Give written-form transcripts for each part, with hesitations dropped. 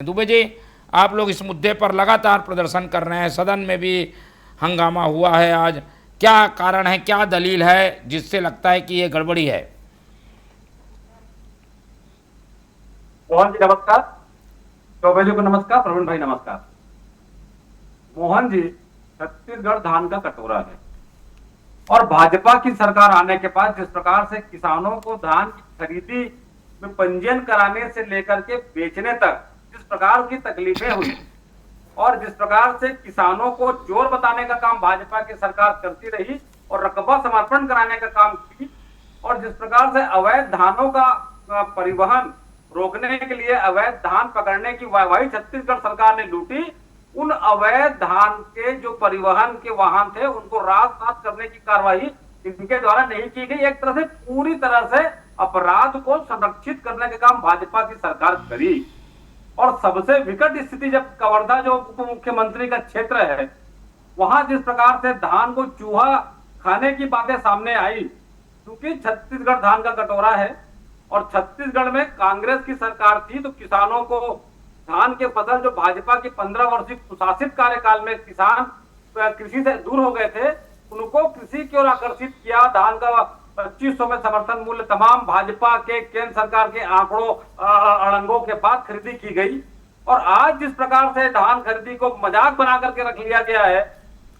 दुबे जी, आप लोग इस मुद्दे पर लगातार प्रदर्शन कर रहे हैं, सदन में भी हंगामा हुआ है आज। क्या कारण है, क्या दलील है जिससे लगता है कि ये गड़बड़ी है? मोहन जी नमस्कार। चौबे जी को नमस्कार। प्रवीण भाई नमस्कार। मोहन जी, छत्तीसगढ़ धान का कटोरा है और भाजपा की सरकार आने के बाद जिस प्रकार से किसानों को धान की खरीदी में पंजीयन कराने से लेकर के बेचने तक जिस प्रकार की तकलीफें हुई और जिस प्रकार से किसानों को चोर बताने का काम भाजपा की सरकार करती रही और रकबा समर्पण कराने का काम की, और जिस प्रकार से अवैध धानों का परिवहन रोकने के लिए अवैध धान पकड़ने की वाहवाही छत्तीसगढ़ सरकार ने लूटी, उन अवैध धान के जो परिवहन के वाहन थे उनको रात रात करने की कार्रवाई इनके द्वारा नहीं की गई। एक तरह से पूरी तरह से अपराध को संरक्षित करने का काम भाजपा की सरकार करी। और सबसे विकट स्थिति जब कवर्धा जो उप मुख्यमंत्री का क्षेत्र है, वहां जिस प्रकार से धान को चूहा खाने की बातें सामने आई, क्योंकि छत्तीसगढ़ धान का कटोरा है और छत्तीसगढ़ में कांग्रेस की सरकार थी, तो किसानों को धान के फसल जो भाजपा की 15 वर्षीय कुशासित कार्यकाल में किसान कृषि से दूर हो गए थे, उनको कृषि की ओर आकर्षित किया। धान का 2500 में समर्थन मूल्य तमाम भाजपा के केंद्र सरकार के आंकड़ों अड़ंगों के बाद खरीदी की गई। और आज जिस प्रकार से धान खरीदी को मजाक बना करके रख लिया गया है,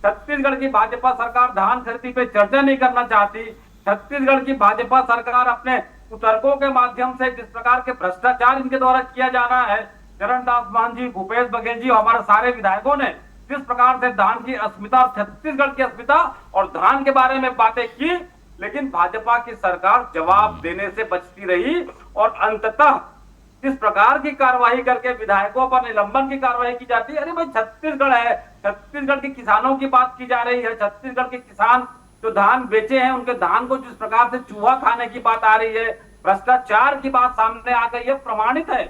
छत्तीसगढ़ की भाजपा सरकार धान खरीदी पे चर्चा नहीं करना चाहती। छत्तीसगढ़ की भाजपा सरकार अपने कुतर्कों के माध्यम से जिस प्रकार के भ्रष्टाचार इनके द्वारा किया जाना है, चरणदास मान जी, भूपेश बघेल जी, हमारे सारे विधायकों ने जिस प्रकार से धान की अस्मिता, छत्तीसगढ़ की अस्मिता और धान के बारे में बातें की, लेकिन भाजपा की सरकार जवाब देने से बचती रही और अंततः इस प्रकार की कार्रवाई करके विधायकों पर निलंबन की कार्रवाई की जाती है। अरे भाई, छत्तीसगढ़ है, छत्तीसगढ़ के किसानों की बात की जा रही है। छत्तीसगढ़ के किसान जो धान बेचे हैं, उनके धान को जिस प्रकार से चूहा खाने की बात आ रही है, भ्रष्टाचार की बात सामने आ गई है, प्रमाणित है,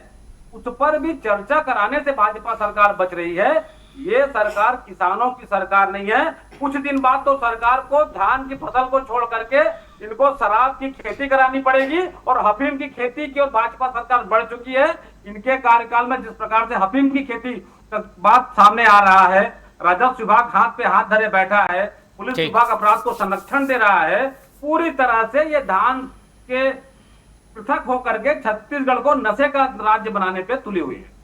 उस पर भी चर्चा कराने से भाजपा सरकार बच रही है। ये सरकार किसानों की सरकार नहीं है। कुछ दिन बाद तो सरकार को धान की फसल को छोड़ करके इनको शराब की खेती करानी पड़ेगी और अफीम की खेती की ओर भाजपा सरकार बढ़ चुकी है। इनके कार्यकाल में जिस प्रकार से अफीम की खेती का बात सामने आ रहा है, राजस्व विभाग हाथ पे हाथ धरे बैठा है, पुलिस विभाग अपराध को संरक्षण दे रहा है, पूरी तरह से ये धान के पृथक होकर के छत्तीसगढ़ को नशे का राज्य बनाने पे तुली हुई है।